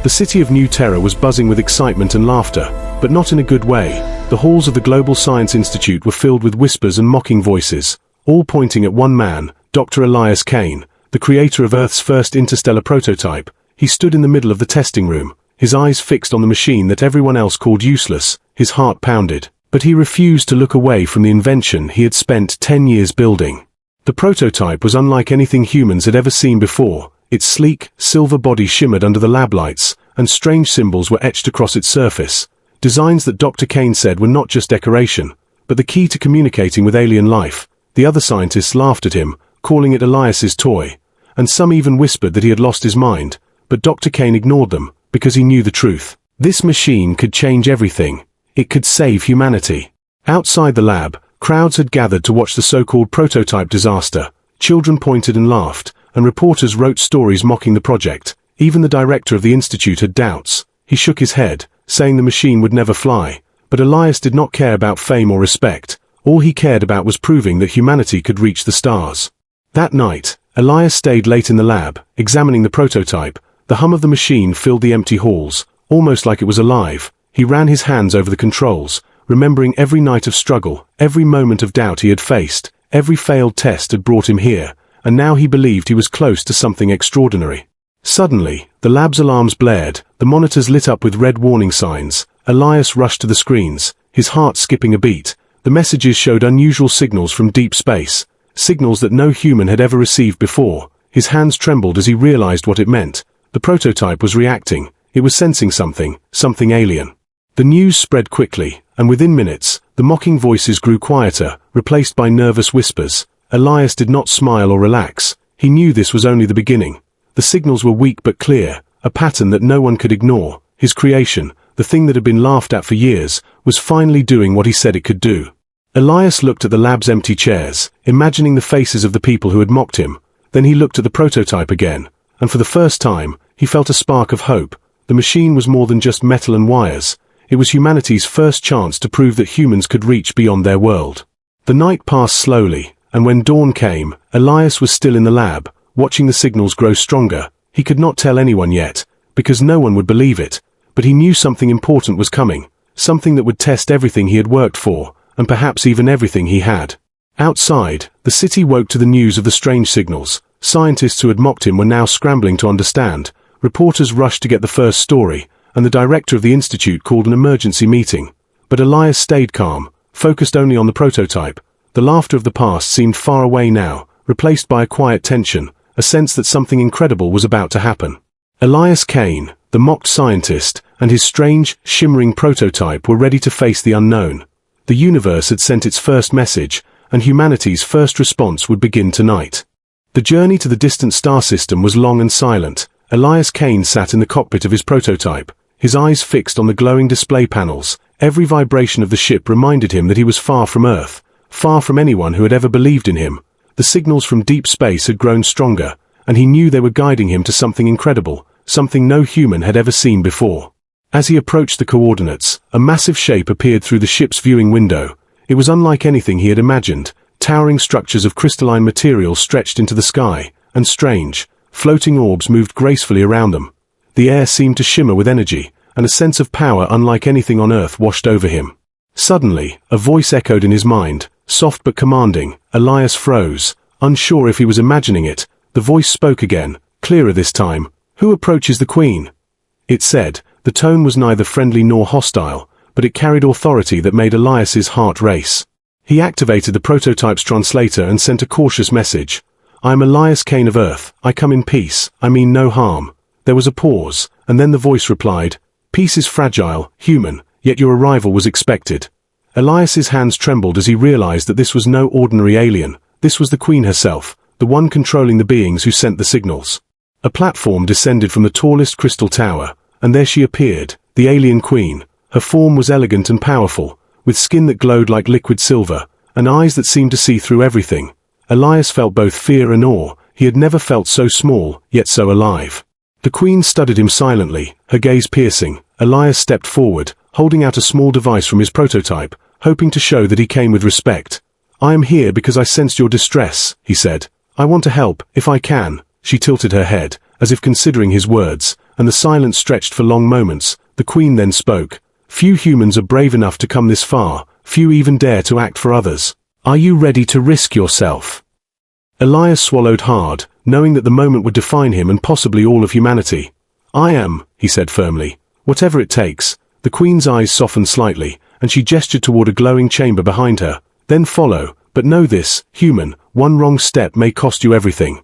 The city of New Terra was buzzing with excitement and laughter, but not in a good way. The halls of the Global Science Institute were filled with whispers and mocking voices, all pointing at one man, Dr. Elias Kane, the creator of Earth's first interstellar prototype. He stood in the middle of the testing room, his eyes fixed on the machine that everyone else called useless. His heart pounded, but he refused to look away from the invention he had spent 10 years building. The prototype was unlike anything humans had ever seen before. Its sleek, silver body shimmered under the lab lights, and strange symbols were etched across its surface. Designs that Dr. Kane said were not just decoration, but the key to communicating with alien life. The other scientists laughed at him, calling it Elias's toy, and some even whispered that he had lost his mind, but Dr. Kane ignored them, because he knew the truth. This machine could change everything. It could save humanity. Outside the lab, crowds had gathered to watch the so-called prototype disaster. Children pointed and laughed, and reporters wrote stories mocking the project. Even the director of the institute had doubts. He shook his head, saying the machine would never fly. But Elias did not care about fame or respect. All he cared about was proving that humanity could reach the stars. That night, Elias stayed late in the lab, examining the prototype. The hum of the machine filled the empty halls, almost like it was alive. He ran his hands over the controls, remembering every night of struggle, every moment of doubt he had faced. Every failed test had brought him here, and now he believed he was close to something extraordinary. Suddenly, the lab's alarms blared, the monitors lit up with red warning signs. Elias rushed to the screens, his heart skipping a beat. The messages showed unusual signals from deep space, signals that no human had ever received before. His hands trembled as he realized what it meant. The prototype was reacting. It was sensing something alien. The news spread quickly, and within minutes, the mocking voices grew quieter, replaced by nervous whispers. Elias did not smile or relax. He knew this was only the beginning. The signals were weak but clear, a pattern that no one could ignore. His creation, the thing that had been laughed at for years, was finally doing what he said it could do. Elias looked at the lab's empty chairs, imagining the faces of the people who had mocked him. Then he looked at the prototype again, and for the first time, he felt a spark of hope. The machine was more than just metal and wires. It was humanity's first chance to prove that humans could reach beyond their world. The night passed slowly, and when dawn came, Elias was still in the lab, watching the signals grow stronger. He could not tell anyone yet, because no one would believe it, but he knew something important was coming, something that would test everything he had worked for, and perhaps even everything he had. Outside, the city woke to the news of the strange signals. Scientists who had mocked him were now scrambling to understand. Reporters rushed to get the first story, and the director of the institute called an emergency meeting. But Elias stayed calm, focused only on the prototype. The laughter of the past seemed far away now, replaced by a quiet tension, a sense that something incredible was about to happen. Elias Kane, the mocked scientist, and his strange, shimmering prototype were ready to face the unknown. The universe had sent its first message, and humanity's first response would begin tonight. The journey to the distant star system was long and silent. Elias Kane sat in the cockpit of his prototype, his eyes fixed on the glowing display panels. Every vibration of the ship reminded him that he was far from Earth, far from anyone who had ever believed in him. The signals from deep space had grown stronger, and he knew they were guiding him to something incredible, something no human had ever seen before. As he approached the coordinates, a massive shape appeared through the ship's viewing window. It was unlike anything he had imagined. Towering structures of crystalline material stretched into the sky, and strange, floating orbs moved gracefully around them. The air seemed to shimmer with energy, and a sense of power unlike anything on Earth washed over him. Suddenly, a voice echoed in his mind, soft but commanding. Elias froze, unsure if he was imagining it. The voice spoke again, clearer this time. "Who approaches the Queen?" It said. The tone was neither friendly nor hostile, but it carried authority that made Elias's heart race. He activated the prototype's translator and sent a cautious message. "I am Elias Kane of Earth. I come in peace. I mean no harm." There was a pause, and then the voice replied, "Peace is fragile, human, yet your arrival was expected." Elias's hands trembled as he realized that this was no ordinary alien. This was the Queen herself, the one controlling the beings who sent the signals. A platform descended from the tallest crystal tower, and there she appeared, the alien Queen. Her form was elegant and powerful, with skin that glowed like liquid silver, and eyes that seemed to see through everything. Elias felt both fear and awe. He had never felt so small, yet so alive. The Queen studied him silently, her gaze piercing. Elias stepped forward, holding out a small device from his prototype, hoping to show that he came with respect. "I am here because I sensed your distress," he said. "I want to help, if I can." She tilted her head, as if considering his words, and the silence stretched for long moments. The Queen then spoke. "Few humans are brave enough to come this far, few even dare to act for others. Are you ready to risk yourself?" Elias swallowed hard, knowing that the moment would define him and possibly all of humanity. "I am," he said firmly. "Whatever it takes." The Queen's eyes softened slightly, and she gestured toward a glowing chamber behind her. "Then follow, but know this, human, one wrong step may cost you everything."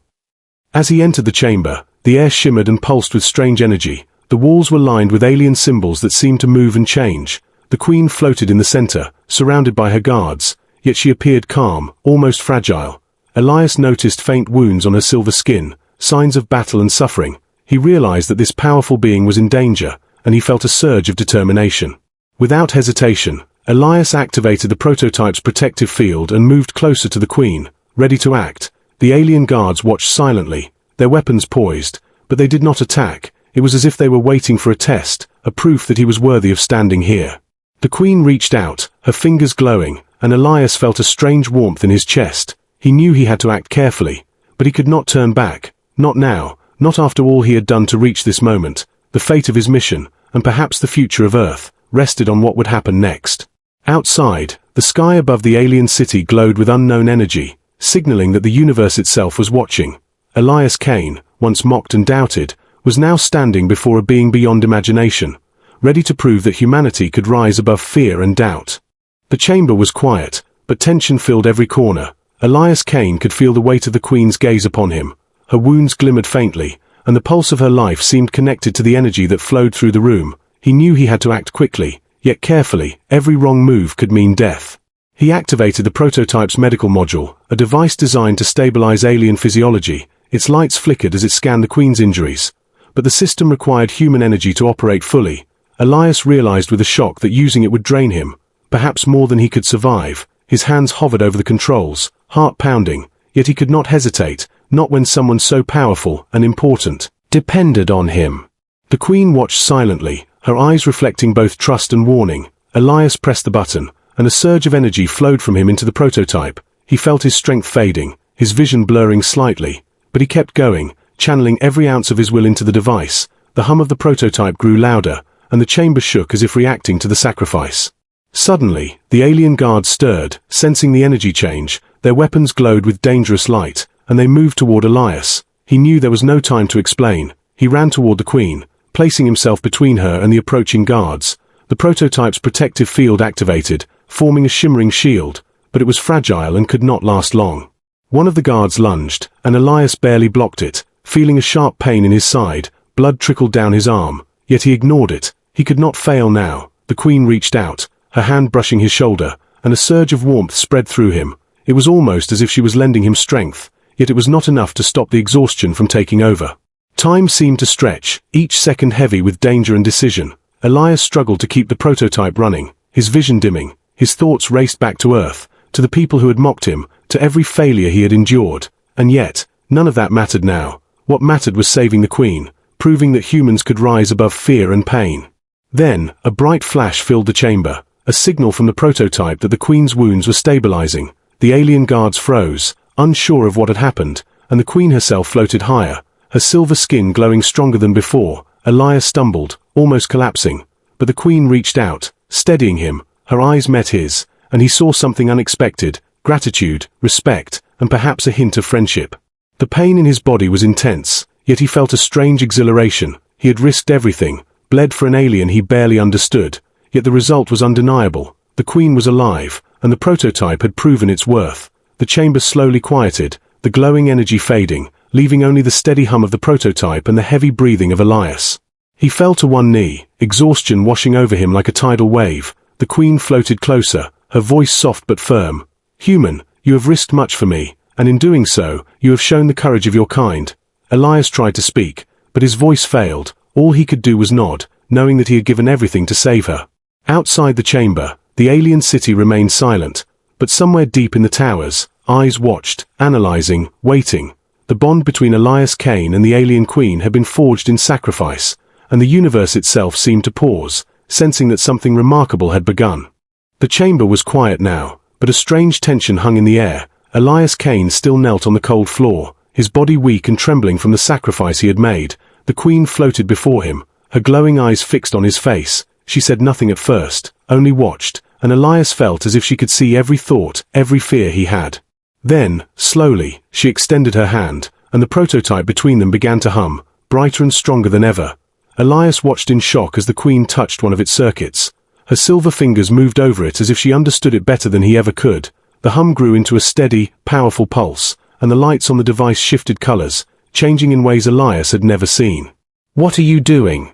As he entered the chamber, the air shimmered and pulsed with strange energy. The walls were lined with alien symbols that seemed to move and change. The Queen floated in the center, surrounded by her guards, yet she appeared calm, almost fragile. Elias noticed faint wounds on her silver skin, signs of battle and suffering. He realized that this powerful being was in danger, and he felt a surge of determination. Without hesitation, Elias activated the prototype's protective field and moved closer to the Queen, ready to act. The alien guards watched silently, their weapons poised, but they did not attack. It was as if they were waiting for a test, a proof that he was worthy of standing here. The Queen reached out, her fingers glowing, and Elias felt a strange warmth in his chest. He knew he had to act carefully, but he could not turn back. Not now, not after all he had done to reach this moment. The fate of his mission, and perhaps the future of Earth, rested on what would happen next. Outside, the sky above the alien city glowed with unknown energy, signaling that the universe itself was watching. Elias Kane, once mocked and doubted, was now standing before a being beyond imagination, ready to prove that humanity could rise above fear and doubt. The chamber was quiet, but tension filled every corner. Elias Kane could feel the weight of the Queen's gaze upon him. Her wounds glimmered faintly, and the pulse of her life seemed connected to the energy that flowed through the room. He knew he had to act quickly, yet carefully. Every wrong move could mean death. He activated the prototype's medical module, a device designed to stabilize alien physiology. Its lights flickered as it scanned the Queen's injuries. But the system required human energy to operate fully. Elias realized with a shock that using it would drain him, perhaps more than he could survive. His hands hovered over the controls, heart pounding, yet he could not hesitate, not when someone so powerful and important depended on him. The Queen watched silently, her eyes reflecting both trust and warning. Elias pressed the button, and a surge of energy flowed from him into the prototype. He felt his strength fading, his vision blurring slightly, but he kept going, channeling every ounce of his will into the device. The hum of the prototype grew louder, and the chamber shook as if reacting to the sacrifice. Suddenly, the alien guards stirred, sensing the energy change. Their weapons glowed with dangerous light, and they moved toward Elias. He knew there was no time to explain. He ran toward the Queen, placing himself between her and the approaching guards. The prototype's protective field activated, forming a shimmering shield, but it was fragile and could not last long. One of the guards lunged, and Elias barely blocked it. Feeling a sharp pain in his side, blood trickled down his arm, yet he ignored it. He could not fail now. The Queen reached out, her hand brushing his shoulder, and a surge of warmth spread through him. It was almost as if she was lending him strength, yet it was not enough to stop the exhaustion from taking over. Time seemed to stretch, each second heavy with danger and decision. Elias struggled to keep the prototype running, his vision dimming. His thoughts raced back to Earth, to the people who had mocked him, to every failure he had endured. And yet, none of that mattered now. What mattered was saving the Queen, proving that humans could rise above fear and pain. Then, a bright flash filled the chamber, a signal from the prototype that the Queen's wounds were stabilizing. The alien guards froze, unsure of what had happened, and the Queen herself floated higher, her silver skin glowing stronger than before. Elias stumbled, almost collapsing, but the Queen reached out, steadying him. Her eyes met his, and he saw something unexpected: gratitude, respect, and perhaps a hint of friendship. The pain in his body was intense, yet he felt a strange exhilaration. He had risked everything, bled for an alien he barely understood, yet the result was undeniable. The Queen was alive, and the prototype had proven its worth. The chamber slowly quieted, the glowing energy fading, leaving only the steady hum of the prototype and the heavy breathing of Elias. He fell to one knee, exhaustion washing over him like a tidal wave. The Queen floated closer, her voice soft but firm. "Human, you have risked much for me, and in doing so, you have shown the courage of your kind." Elias tried to speak, but his voice failed. All he could do was nod, knowing that he had given everything to save her. Outside the chamber, the alien city remained silent, but somewhere deep in the towers, eyes watched, analyzing, waiting. The bond between Elias Kane and the alien Queen had been forged in sacrifice, and the universe itself seemed to pause, sensing that something remarkable had begun. The chamber was quiet now, but a strange tension hung in the air. Elias Kane still knelt on the cold floor, his body weak and trembling from the sacrifice he had made. The Queen floated before him, her glowing eyes fixed on his face. She said nothing at first, only watched, and Elias felt as if she could see every thought, every fear he had. Then, slowly, she extended her hand, and the prototype between them began to hum, brighter and stronger than ever. Elias watched in shock as the Queen touched one of its circuits. Her silver fingers moved over it as if she understood it better than he ever could. The hum grew into a steady, powerful pulse, and the lights on the device shifted colors, changing in ways Elias had never seen. "What are you doing?"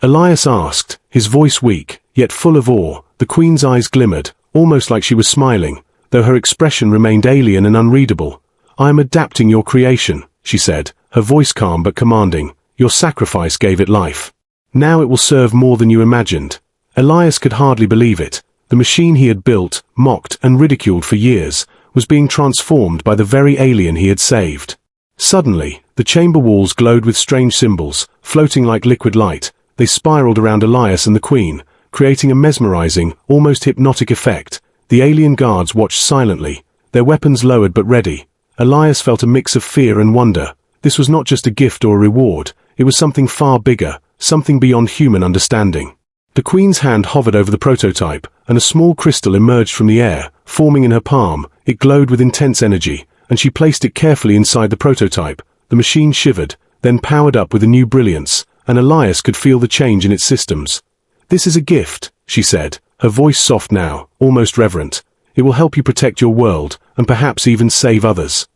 Elias asked, his voice weak, yet full of awe. The Queen's eyes glimmered, almost like she was smiling, though her expression remained alien and unreadable. "I am adapting your creation," she said, her voice calm but commanding. "Your sacrifice gave it life. Now it will serve more than you imagined." Elias could hardly believe it. The machine he had built, mocked, and ridiculed for years, was being transformed by the very alien he had saved. Suddenly, the chamber walls glowed with strange symbols, floating like liquid light. They spiraled around Elias and the Queen, creating a mesmerizing, almost hypnotic effect. The alien guards watched silently, their weapons lowered but ready. Elias felt a mix of fear and wonder. This was not just a gift or a reward, it was something far bigger, something beyond human understanding. The Queen's hand hovered over the prototype, and a small crystal emerged from the air, forming in her palm. It glowed with intense energy, and she placed it carefully inside the prototype. The machine shivered, then powered up with a new brilliance, and Elias could feel the change in its systems. "This is a gift," she said, her voice soft now, almost reverent. "It will help you protect your world, and perhaps even save others."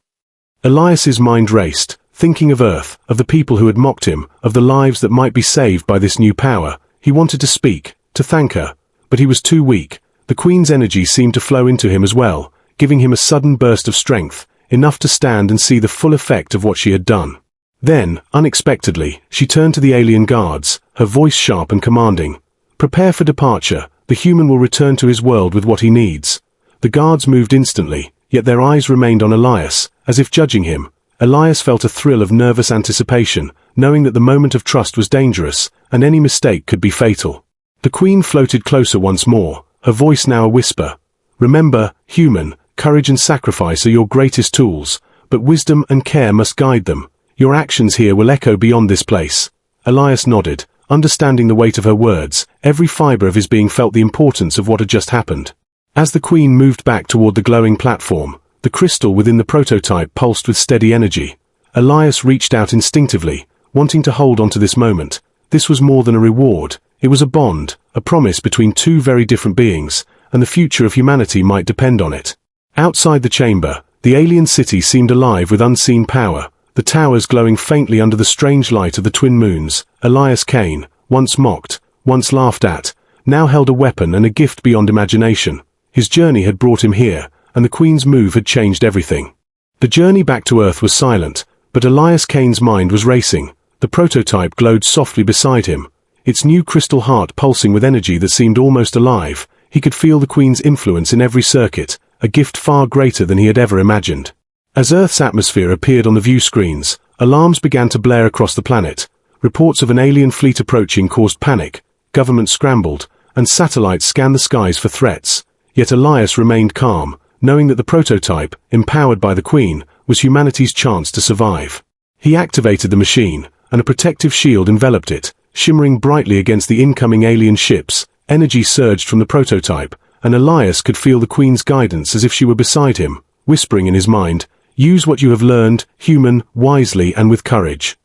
Elias's mind raced, thinking of Earth, of the people who had mocked him, of the lives that might be saved by this new power. He wanted to speak, to thank her, but he was too weak. The Queen's energy seemed to flow into him as well, giving him a sudden burst of strength, enough to stand and see the full effect of what she had done. Then, unexpectedly, she turned to the alien guards, her voice sharp and commanding. "Prepare for departure. The human will return to his world with what he needs." The guards moved instantly, yet their eyes remained on Elias, as if judging him. Elias felt a thrill of nervous anticipation, knowing that the moment of trust was dangerous, and any mistake could be fatal. The Queen floated closer once more, her voice now a whisper. "Remember, human, courage and sacrifice are your greatest tools, but wisdom and care must guide them. Your actions here will echo beyond this place." Elias nodded, understanding the weight of her words. Every fiber of his being felt the importance of what had just happened. As the Queen moved back toward the glowing platform, the crystal within the prototype pulsed with steady energy. Elias reached out instinctively, wanting to hold onto this moment. This was more than a reward. It was a bond, a promise between two very different beings, and the future of humanity might depend on it. Outside the chamber, the alien city seemed alive with unseen power, the towers glowing faintly under the strange light of the twin moons. Elias Kane, once mocked, once laughed at, now held a weapon and a gift beyond imagination. His journey had brought him here, and the Queen's move had changed everything. The journey back to Earth was silent, but Elias Kane's mind was racing. The prototype glowed softly beside him, its new crystal heart pulsing with energy that seemed almost alive. He could feel the Queen's influence in every circuit, a gift far greater than he had ever imagined. As Earth's atmosphere appeared on the view screens, alarms began to blare across the planet. Reports of an alien fleet approaching caused panic, governments scrambled, and satellites scanned the skies for threats. Yet Elias remained calm, knowing that the prototype, empowered by the Queen, was humanity's chance to survive. He activated the machine, and a protective shield enveloped it, shimmering brightly against the incoming alien ships. Energy surged from the prototype, and Elias could feel the Queen's guidance as if she were beside him, whispering in his mind, "Use what you have learned, human, wisely and with courage."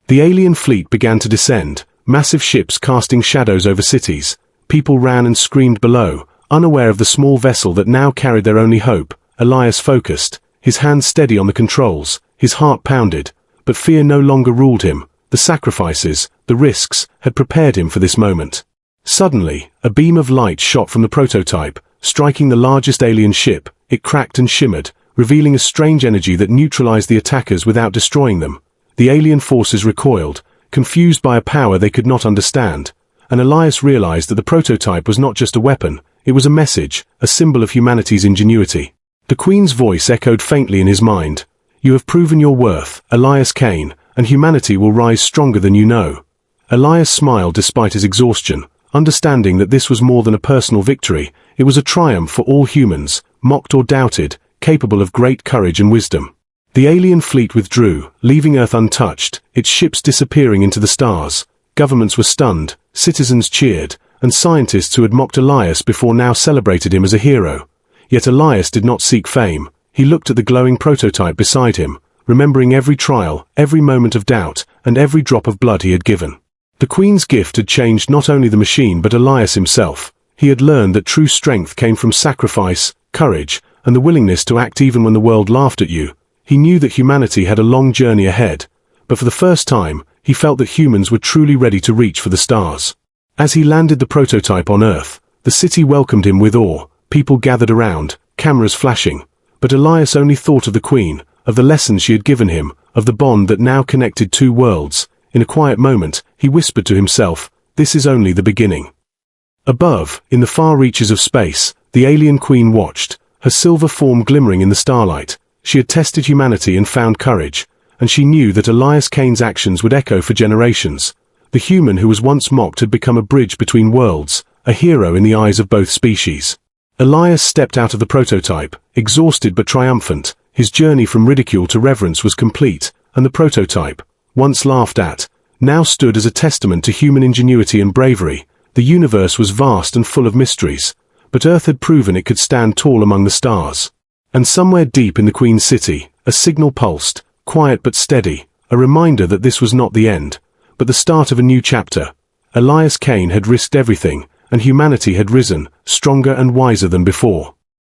The alien fleet began to descend, massive ships casting shadows over cities. People ran and screamed below, unaware of the small vessel that now carried their only hope. Elias focused, his hands steady on the controls, his heart pounded, but fear no longer ruled him. The sacrifices, the risks, had prepared him for this moment. Suddenly, a beam of light shot from the prototype, striking the largest alien ship. It cracked and shimmered, revealing a strange energy that neutralized the attackers without destroying them. The alien forces recoiled, confused by a power they could not understand, and Elias realized that the prototype was not just a weapon, it was a message, a symbol of humanity's ingenuity. The Queen's voice echoed faintly in his mind. "You have proven your worth, Elias Kane, and humanity will rise stronger than you know." Elias smiled despite his exhaustion, understanding that this was more than a personal victory. It was a triumph for all humans, mocked or doubted, capable of great courage and wisdom. The alien fleet withdrew, leaving Earth untouched, its ships disappearing into the stars. Governments were stunned, citizens cheered, and scientists who had mocked Elias before now celebrated him as a hero. Yet Elias did not seek fame. He looked at the glowing prototype beside him, remembering every trial, every moment of doubt, and every drop of blood he had given. The Queen's gift had changed not only the machine but Elias himself. He had learned that true strength came from sacrifice, courage, and the willingness to act even when the world laughed at you. He knew that humanity had a long journey ahead, but for the first time, he felt that humans were truly ready to reach for the stars. As he landed the prototype on Earth, the city welcomed him with awe. People gathered around, cameras flashing. But Elias only thought of the Queen, of the lessons she had given him, of the bond that now connected two worlds. In a quiet moment, he whispered to himself, "This is only the beginning." Above, in the far reaches of space, the alien Queen watched, her silver form glimmering in the starlight. She had tested humanity and found courage, and she knew that Elias Kane's actions would echo for generations. The human who was once mocked had become a bridge between worlds, a hero in the eyes of both species. Elias stepped out of the prototype, exhausted but triumphant. His journey from ridicule to reverence was complete, and the prototype, once laughed at, now stood as a testament to human ingenuity and bravery. The universe was vast and full of mysteries, but Earth had proven it could stand tall among the stars. And somewhere deep in the Queen's city, a signal pulsed, quiet but steady, a reminder that this was not the end, but the start of a new chapter. Elias Kane had risked everything, and humanity had risen, stronger and wiser than before.